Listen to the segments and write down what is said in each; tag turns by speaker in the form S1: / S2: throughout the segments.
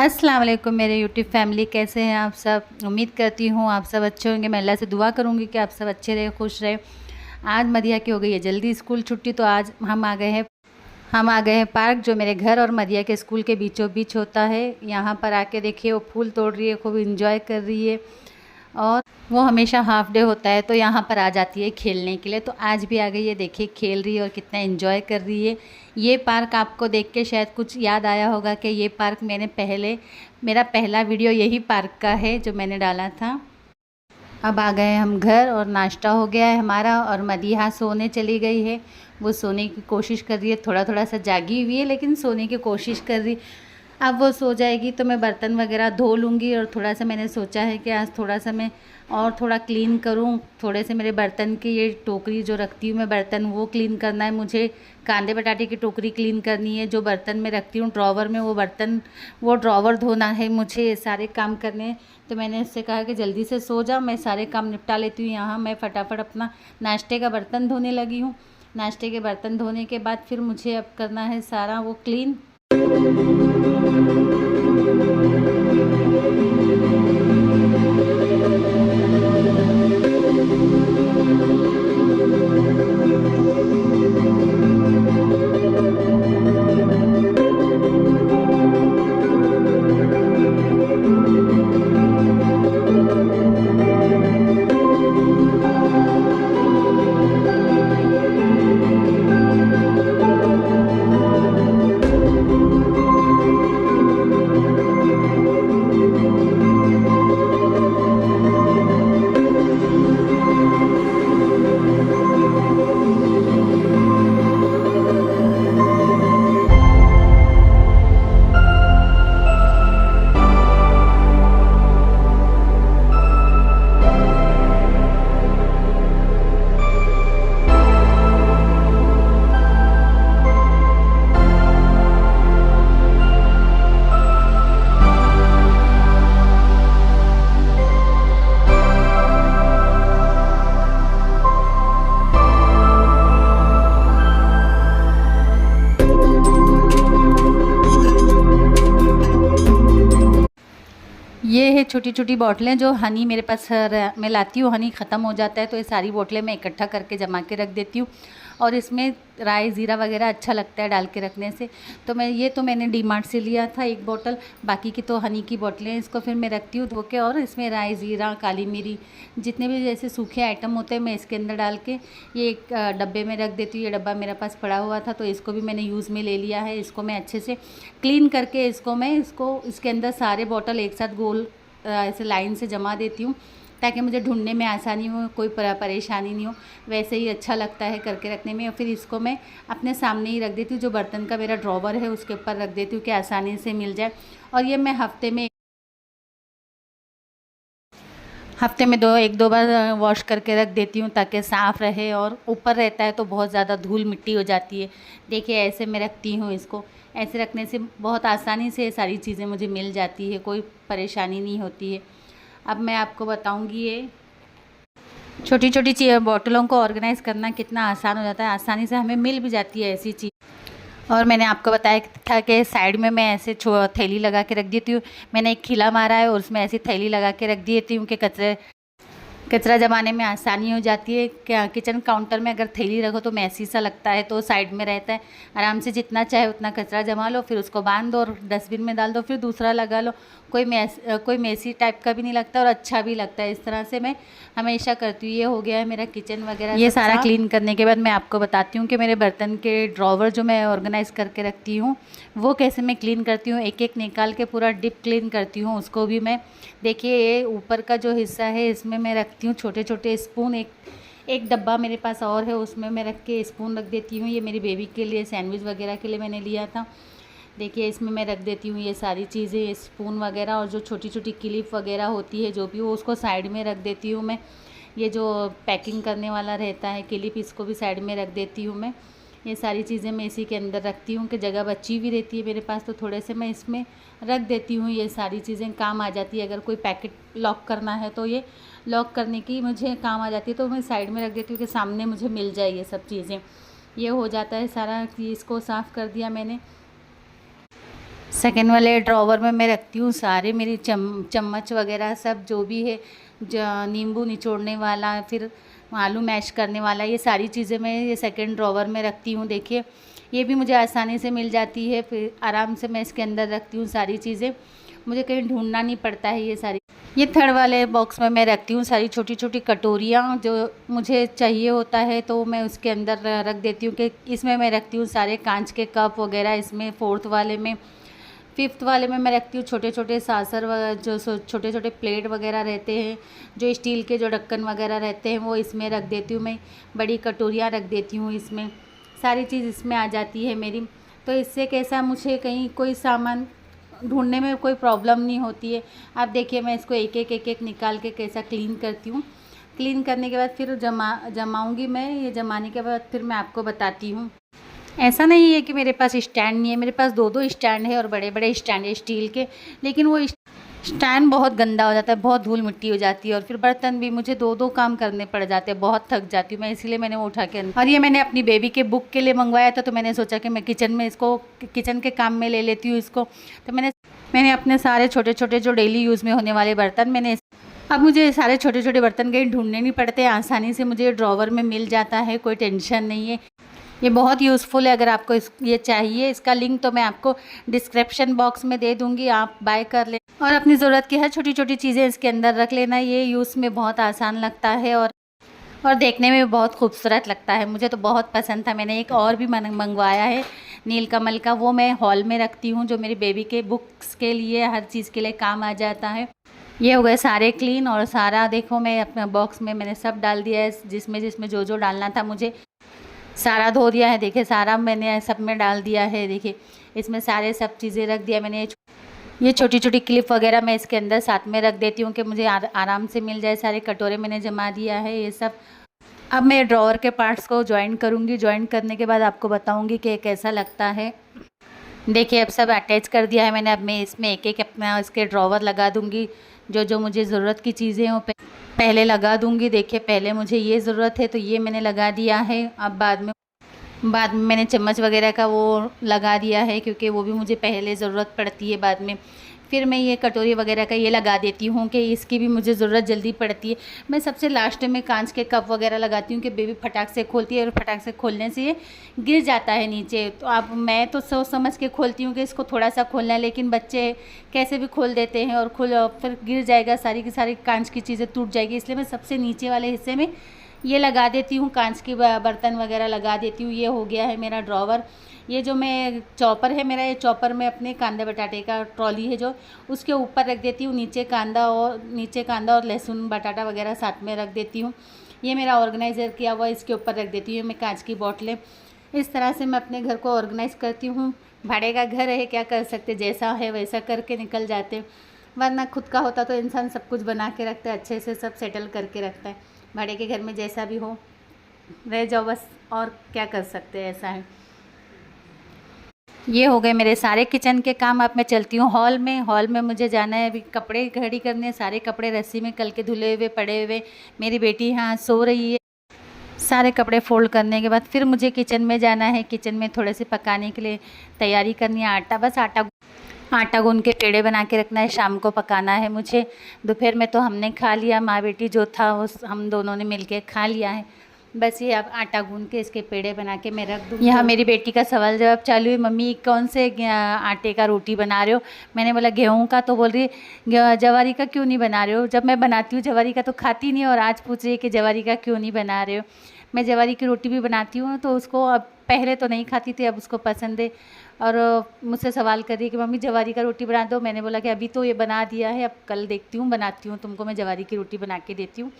S1: अस्सलाम वालेकुम मेरे यूट्यूब फैमिली, कैसे हैं आप सब। उम्मीद करती हूँ आप सब अच्छे होंगे। मैं अल्लाह से दुआ करूँगी कि आप सब अच्छे रहे, खुश रहे। आज मदिया की हो गई है जल्दी स्कूल छुट्टी, तो आज हम आ गए हैं पार्क, जो मेरे घर और मदिया के स्कूल के बीचों बीच होता है। यहाँ पर आके देखिए वो फूल तोड़ रही है, खूब इंजॉय कर रही है। और वो हमेशा हाफ डे होता है तो यहाँ पर आ जाती है खेलने के लिए, तो आज भी आ गई है। देखिए खेल रही है और कितना एंजॉय कर रही है। ये पार्क आपको देख के शायद कुछ याद आया होगा कि ये पार्क मेरा पहला वीडियो यही पार्क का है जो मैंने डाला था। अब आ गए हम घर और नाश्ता हो गया है हमारा, और मदीहा सोने चली गई है। वो सोने की कोशिश कर रही है, थोड़ा थोड़ा सा जागी हुई है लेकिन सोने की कोशिश कर रही। अब वो सो जाएगी तो मैं बर्तन वगैरह धो लूँगी, और थोड़ा सा मैंने सोचा है कि आज थोड़ा सा मैं और थोड़ा क्लीन करूँ। थोड़े से मेरे बर्तन की ये टोकरी जो रखती हूँ मैं बर्तन, वो क्लीन करना है मुझे। कांदे बटाटे की टोकरी क्लीन करनी है। जो बर्तन मैं रखती हूँ ड्रॉवर में, वो ड्रॉवर धोना है मुझे। ये सारे काम करने हैं। तो मैंने उससे कहा कि जल्दी से सो जा, मैं सारे काम निपटा लेती हूँ। यहाँ मैं फटाफट अपना नाश्ते का बर्तन धोने लगी हूँ। नाश्ते के बर्तन धोने के बाद फिर मुझे अब करना है सारा वो क्लीन। ये है छोटी छोटी बॉटलें जो हनी मेरे पास मैं लाती हूँ। हनी ख़त्म हो जाता है तो ये सारी बॉटलें मैं इकट्ठा करके जमा के रख देती हूँ। और इसमें राई ज़ीरा वगैरह अच्छा लगता है डाल के रखने से। तो मैंने डी मार्ट से लिया था एक बोतल। बाकी की तो हनी की बोतलें हैं। इसको फिर मैं रखती हूँ धो के, और इसमें राई ज़ीरा काली मिरी जितने भी जैसे सूखे आइटम होते हैं मैं इसके अंदर डाल के ये एक डब्बे में रख देती हूँ। ये डब्बा मेरे पास पड़ा हुआ था तो इसको भी मैंने यूज़ में ले लिया है। इसको मैं अच्छे से क्लीन करके इसके अंदर सारे बॉटल एक साथ गोल ऐसे लाइन से जमा देती हूँ, ताकि मुझे ढूंढने में आसानी हो, कोई परेशानी नहीं हो। वैसे ही अच्छा लगता है करके रखने में। और फिर इसको मैं अपने सामने ही रख देती हूँ। जो बर्तन का मेरा ड्रॉवर है उसके ऊपर रख देती हूँ कि आसानी से मिल जाए। और ये मैं हफ्ते में एक दो बार वॉश करके रख देती हूँ ताकि साफ़ रहे। और ऊपर रहता है तो बहुत ज़्यादा धूल मिट्टी हो जाती है। देखिए ऐसे मैं रखती हूँ इसको। ऐसे रखने से बहुत आसानी से सारी चीज़ें मुझे मिल जाती है, कोई परेशानी नहीं होती है। अब मैं आपको बताऊँगी ये छोटी छोटी बॉटलों को ऑर्गेनाइज़ करना कितना आसान हो जाता है। आसानी से हमें मिल भी जाती है ऐसी चीज़। और मैंने आपको बताया था कि साइड में मैं ऐसे थैली लगा के रख देती हूँ। मैंने एक खिला मारा है और उसमें ऐसी थैली लगा के रख देती हूँ कि कचरा जमाने में आसानी हो जाती है। क्या किचन काउंटर में अगर थैली रखो तो मैसी सा लगता है, तो साइड में रहता है। आराम से जितना चाहे उतना कचरा जमा लो, फिर उसको बांध दो और डस्टबिन में डाल दो, फिर दूसरा लगा लो। कोई मैसी टाइप का भी नहीं लगता और अच्छा भी लगता है। इस तरह से मैं हमेशा करती हूँ। ये हो गया है मेरा किचन वगैरह। ये सारा क्लीन करने के बाद मैं आपको बताती हूँ कि मेरे बर्तन के ड्रॉवर जो मैं ऑर्गेनाइज़ करके रखती हूँ वो कैसे मैं क्लीन करती हूँ। एक एक निकाल के पूरा डीप क्लीन करती हूँ उसको भी मैं। देखिए ये ऊपर का जो हिस्सा है इसमें मैं रखती हूँ छोटे छोटे स्पून। एक डब्बा मेरे पास और है, उसमें मैं रख के स्पून रख देती हूँ। ये मेरी बेबी के लिए सैंडविच वगैरह के लिए मैंने लिया था। देखिए इसमें मैं रख देती हूँ ये सारी चीज़ें, स्पून वगैरह। और जो छोटी छोटी क्लिप वगैरह होती है जो भी, वो उसको साइड में रख देती हूँ मैं। ये जो पैकिंग करने वाला रहता है क्लिप, इसको भी साइड में रख देती हूँ मैं। ये सारी चीज़ें मैं इसी के अंदर रखती हूँ कि जगह बची भी रहती है मेरे पास, तो थोड़े से मैं इसमें रख देती हूँ। ये सारी चीज़ें काम आ जाती है। अगर कोई पैकेट लॉक करना है तो ये लॉक करने की मुझे काम आ जाती है, तो मैं साइड में रख देती हूँ कि सामने मुझे मिल जाए ये सब चीज़ें। ये हो जाता है सारा। इसको साफ़ कर दिया मैंने। सेकंड वाले ड्रॉवर में मैं रखती हूँ सारे मेरी चम्मच वगैरह सब जो भी है, नींबू निचोड़ने वाला, फिर आलू मैश करने वाला, ये सारी चीज़ें मैं ये सेकंड ड्रॉवर में रखती हूँ। देखिए ये भी मुझे आसानी से मिल जाती है, फिर आराम से मैं इसके अंदर रखती हूँ सारी चीज़ें, मुझे कहीं ढूंढना नहीं पड़ता है ये सारी। ये थर्ड वाले बॉक्स में मैं रखती हूँ सारी छोटी छोटी कटोरियाँ, जो मुझे चाहिए होता है तो मैं उसके अंदर रख देती हूँ कि इसमें मैं रखती हूँ सारे कांच के कप वगैरह। इसमें फोर्थ वाले में, फिफ्थ वाले में मैं रखती हूँ छोटे छोटे सासर जो छोटे छोटे प्लेट वगैरह रहते हैं, जो स्टील के जो ढक्कन वगैरह रहते हैं वो इसमें रख देती हूँ मैं। बड़ी कटोरियाँ रख देती हूँ इसमें, सारी चीज़ इसमें आ जाती है मेरी। तो इससे कैसा मुझे कहीं कोई सामान ढूंढने में कोई प्रॉब्लम नहीं होती है। आप देखिए मैं इसको एक एक निकाल के कैसा क्लीन करती हूँ। क्लीन करने के बाद फिर जमाऊँगी मैं, ये जमाने के बाद फिर मैं आपको बताती हूँ। ऐसा नहीं है कि मेरे पास स्टैंड नहीं है, मेरे पास दो दो स्टैंड है और बड़े बड़े स्टैंड है स्टील के, लेकिन वो स्टैंड बहुत गंदा हो जाता है, बहुत धूल मिट्टी हो जाती है और फिर बर्तन भी मुझे दो दो काम करने पड़ जाते हैं, बहुत थक जाती हूँ मैं, इसीलिए मैंने वो उठा के। और ये मैंने अपनी बेबी के बुक के लिए मंगवाया था, तो मैंने सोचा कि मैं किचन में इसको किचन के काम में ले लेती हूँ इसको। तो मैंने अपने सारे छोटे छोटे जो डेली यूज़ में होने वाले बर्तन मैंने, अब मुझे सारे छोटे छोटे बर्तन कहीं ढूंढने नहीं पड़ते, आसानी से मुझे ड्रॉवर में मिल जाता है, कोई टेंशन नहीं है। ये बहुत यूज़फुल है। अगर आपको ये चाहिए, इसका लिंक तो मैं आपको डिस्क्रिप्शन बॉक्स में दे दूँगी, आप बाय कर लें और अपनी ज़रूरत की हर छोटी छोटी चीज़ें इसके अंदर रख लेना। ये यूज़ में बहुत आसान लगता है और देखने में भी बहुत खूबसूरत लगता है, मुझे तो बहुत पसंद था। मैंने एक और भी मंगवाया है नीलकमल का, वो मैं हॉल में रखती हूँ, जो मेरी बेबी के बुक्स के लिए हर चीज़ के लिए काम आ जाता है। ये हो गए सारे क्लीन और सारा देखो मैं अपने बॉक्स में मैंने सब डाल दिया है, जिसमें जिसमें जो जो डालना था मुझे सारा धो दिया है। देखिए सारा मैंने सब में डाल दिया है, देखिए इसमें सारे सब चीज़ें रख दिया मैंने। ये छोटी छोटी क्लिप वगैरह मैं इसके अंदर साथ में रख देती हूँ कि मुझे आराम से मिल जाए। सारे कटोरे मैंने जमा दिया है ये सब। अब मैं ड्रॉअर के पार्ट्स को ज्वाइन करूँगी, ज्वाइन करने के बाद आपको बताऊँगी कि कैसा लगता है। देखिए अब सब अटैच कर दिया है मैंने। अब मैं इसमें एक एक अपना इसके ड्रॉवर लगा दूँगी, जो जो मुझे ज़रूरत की चीज़ें हों पहले लगा दूँगी। देखिए पहले मुझे ये ज़रूरत है तो ये मैंने लगा दिया है, अब बाद में मैंने चम्मच वगैरह का वो लगा दिया है, क्योंकि वो भी मुझे पहले ज़रूरत पड़ती है बाद में। फिर मैं ये कटोरी वगैरह का ये लगा देती हूँ कि इसकी भी मुझे ज़रूरत जल्दी पड़ती है। मैं सबसे लास्ट में कांच के कप वगैरह लगाती हूँ कि बेबी फटाक से खोलती है और फटाक से खोलने से ये गिर जाता है नीचे। तो अब मैं तो सोच समझ के खोलती हूँ कि इसको थोड़ा सा खोलना है, लेकिन बच्चे कैसे भी खोल देते हैं और फिर गिर जाएगा, सारी की सारी कांच की चीज़ें टूट जाएगी। इसलिए मैं सबसे नीचे वाले हिस्से में ये लगा देती हूँ, कांच के बर्तन वगैरह लगा देती हूँ। ये हो गया है मेरा ड्रॉवर। ये जो मैं चॉपर है मेरा, ये चॉपर मैं अपने कांदा बटाटे का ट्रॉली है जो, उसके ऊपर रख देती हूँ। नीचे कांदा और लहसुन बटाटा वगैरह साथ में रख देती हूँ। ये मेरा ऑर्गेनाइज़र किया हुआ इसके ऊपर रख देती हूँ मैं कांच की बोतलें। इस तरह से मैं अपने घर को ऑर्गेनाइज़ करती हूँ। भाड़े का घर है, क्या कर सकते, जैसा है वैसा करके निकल जाते, वरना खुद का होता तो इंसान सब कुछ बना के रखता है, अच्छे से सब सेटल करके रखता है। भाड़े के घर में जैसा भी हो रह जाओ बस, और क्या कर सकते हैं, ऐसा है। ये हो गए मेरे सारे किचन के काम। अब मैं चलती हूँ हॉल में। हॉल में मुझे जाना है अभी कपड़े घड़ी करने। सारे कपड़े रस्सी में कल के धुले हुए पड़े हुए, मेरी बेटी यहाँ सो रही है। सारे कपड़े फोल्ड करने के बाद फिर मुझे किचन में जाना है। किचन में थोड़े से पकाने के लिए तैयारी करनी है। आटा गूंद के पेड़े बना के रखना है, शाम को पकाना है मुझे। दोपहर में तो हमने खा लिया, माँ बेटी जो था वो हम दोनों ने मिलके खा लिया है। बस ये अब आटा गूंद के इसके पेड़े बना के मैं रख दूँ। यहाँ मेरी बेटी का सवाल जवाब चालू है, मम्मी कौन से आटे का रोटी बना रहे हो। मैंने बोला गेहूँ का, तो बोल रही जवारी का क्यों नहीं बना रहे हो। जब मैं बनाती हूँ जवारी का तो खाती नहीं, और आज पूछ रही है कि जवारी का क्यों नहीं बना रहे हो। मैं जवारी की रोटी भी बनाती हूँ तो उसको, अब पहले तो नहीं खाती थी, अब उसको पसंद है और मुझसे सवाल कर रही है कि मम्मी जवारी का रोटी बना दो। मैंने बोला कि अभी तो ये बना दिया है, अब कल देखती हूँ बनाती हूँ, तुमको मैं जवारी की रोटी बना के देती हूँ।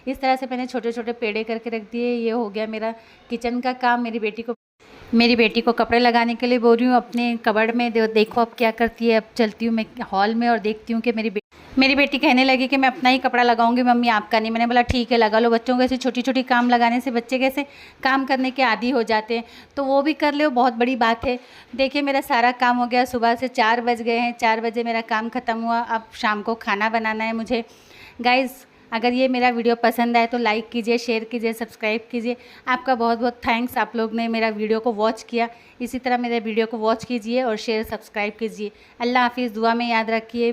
S1: इस तरह से मैंने छोटे छोटे पेड़े करके रख दिए। ये हो गया मेरा किचन का काम। मेरी बेटी को कपड़े लगाने के लिए बोल रही हूँ अपने कबर्ड में। देखो अब क्या करती है। अब चलती हूँ मैं हॉल में और देखती हूँ कि मेरी बेटी कहने लगी कि मैं अपना ही कपड़ा लगाऊंगी मम्मी, आपका नहीं। मैंने बोला ठीक है लगा लो। बच्चों को ऐसे छोटी छोटी काम लगाने से बच्चे कैसे काम करने के आदी हो जाते हैं, तो वो भी कर ले, बहुत बड़ी बात है। देखिए मेरा सारा काम हो गया। सुबह से 4 बज गए हैं, 4 बजे मेरा काम ख़त्म हुआ। अब शाम को खाना बनाना है मुझे। गाइज़ अगर ये मेरा वीडियो पसंद आए तो लाइक कीजिए, शेयर कीजिए, सब्सक्राइब कीजिए। आपका बहुत बहुत थैंक्स, आप लोग ने मेरा वीडियो को वॉच किया। इसी तरह मेरे वीडियो को वॉच कीजिए और शेयर सब्सक्राइब कीजिए। अल्लाह हाफिज़, दुआ में याद रखिए।